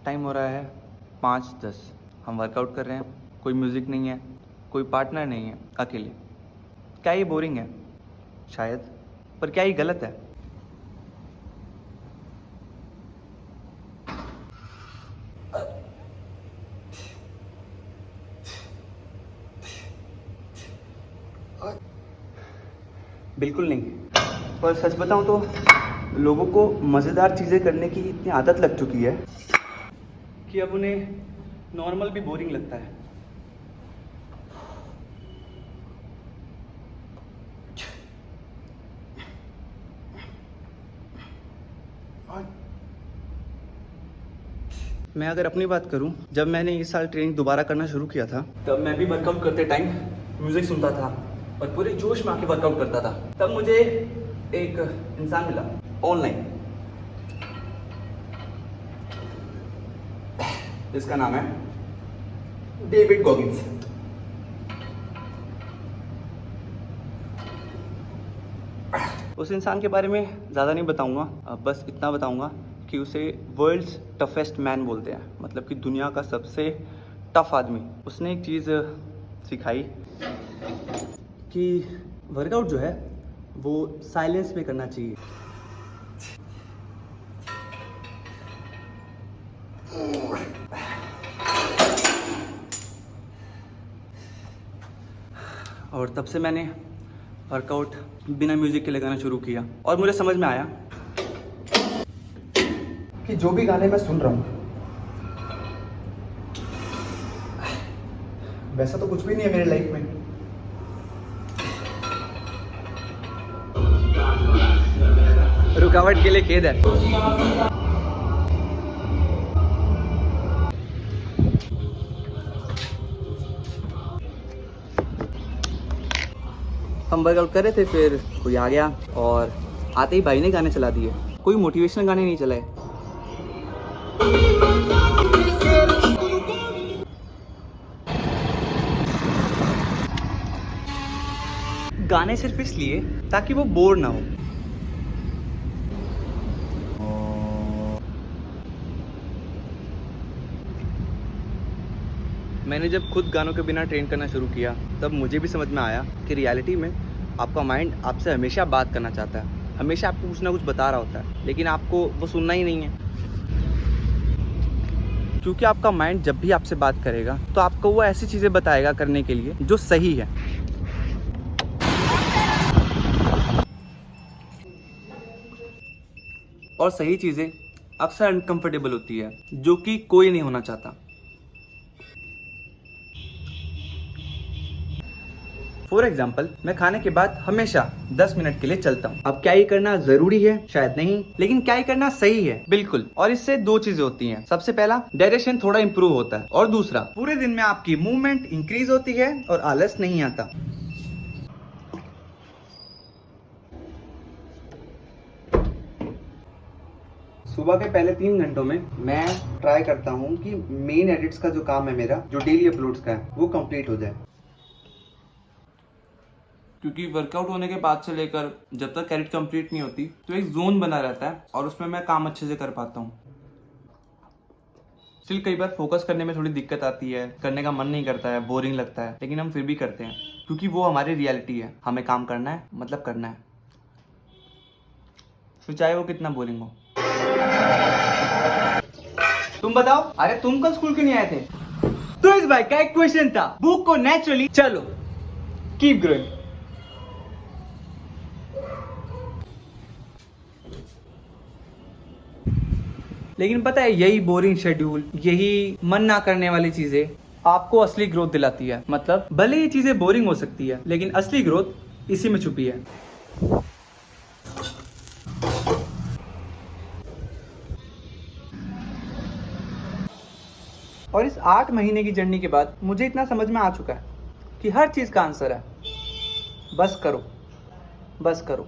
Time हो रहा है 5:10। हम वर्कआउट कर रहे हैं, कोई म्यूज़िक नहीं है, कोई पार्टनर नहीं है, अकेले। क्या ये बोरिंग है? शायद, पर क्या ये गलत है? बिल्कुल नहीं। पर सच बताऊं तो लोगों को मज़ेदार चीज़ें करने की इतनी आदत लग चुकी है कि अब उन्हें नॉर्मल भी बोरिंग लगता है। मैं अगर अपनी बात करूं, जब मैंने इस साल ट्रेनिंग दोबारा करना शुरू किया था, तब मैं भी वर्कआउट करते टाइम म्यूज़िक सुनता था और पूरे जोश में आके वर्कआउट करता था। तब मुझे एक इंसान मिला ऑनलाइन, जिसका नाम है डेविड गॉगिंस। उस इंसान के बारे में ज़्यादा नहीं बताऊंगा, बस इतना बताऊंगा कि उसे वर्ल्ड्स टफेस्ट मैन बोलते हैं, मतलब कि दुनिया का सबसे टफ आदमी। उसने एक चीज़ सिखाई कि वर्कआउट जो है वो साइलेंस में करना चाहिए। और तब से मैंने वर्कआउट बिना म्यूज़िक के लगाना शुरू किया और मुझे समझ में आया कि जो भी गाने मैं सुन रहा हूँ, वैसा तो कुछ भी नहीं है मेरी लाइफ में। रुकावट के लिए खेद है। हम वर्कआउट कर रहे थे, फिर कोई आ गया और आते ही भाई ने गाने चला दिए। कोई मोटिवेशनल गाने नहीं चलाए, गाने सिर्फ इसलिए ताकि वो बोर ना हो। मैंने जब खुद गानों के बिना ट्रेन करना शुरू किया, तब मुझे भी समझ में आया कि रियलिटी में आपका माइंड आपसे हमेशा बात करना चाहता है, हमेशा आपको कुछ ना कुछ बता रहा होता है, लेकिन आपको वो सुनना ही नहीं है। क्योंकि आपका माइंड जब भी आपसे बात करेगा तो आपको वो ऐसी चीज़ें बताएगा करने के लिए जो सही है। और सही चीज़ें अक्सर अनकंफर्टेबल होती है, जो कि कोई नहीं होना चाहता। फॉर एग्जाम्पल, मैं खाने के बाद हमेशा 10 मिनट के लिए चलता हूँ। अब क्या ये करना जरूरी है? शायद नहीं, लेकिन क्या ये करना सही है? बिल्कुल। और इससे दो चीजें होती हैं। सबसे पहला, डायरेक्शन थोड़ा इंप्रूव होता है, और दूसरा, पूरे दिन में आपकी मूवमेंट इंक्रीज होती है और आलस नहीं आता। सुबह के पहले 3 घंटों में मैं ट्राई करता हूँ कि मेन एडिट्स का जो काम है मेरा, जो डेली अपलोड्स का है, वो कंप्लीट हो जाए। क्योंकि वर्कआउट होने के बाद से लेकर जब तक एडिट कंप्लीट नहीं होती, तो एक जोन बना रहता है और उसमें मैं काम अच्छे से कर पाता हूँ। स्टिल कई बार फोकस करने में थोड़ी दिक्कत आती है, करने का मन नहीं करता है, बोरिंग लगता है, लेकिन हम फिर भी करते हैं क्योंकि वो हमारी रियलिटी है। हमें काम करना है, मतलब करना है, फिर चाहे वो कितना बोरिंग हो। तुम बताओ, अरे तुम कल स्कूल क्यों नहीं आए थे? तो इस भाई का एक क्वेश्चन था, बुक को नेचुरली चलो कीप ग्रोइंग। लेकिन पता है, यही बोरिंग शेड्यूल, यही मन ना करने वाली चीजें आपको असली ग्रोथ दिलाती है। मतलब भले ये चीजें बोरिंग हो सकती है, लेकिन असली ग्रोथ इसी में छुपी है। और इस 8 महीने की जर्नी के बाद मुझे इतना समझ में आ चुका है कि हर चीज का आंसर है, बस करो, बस करो।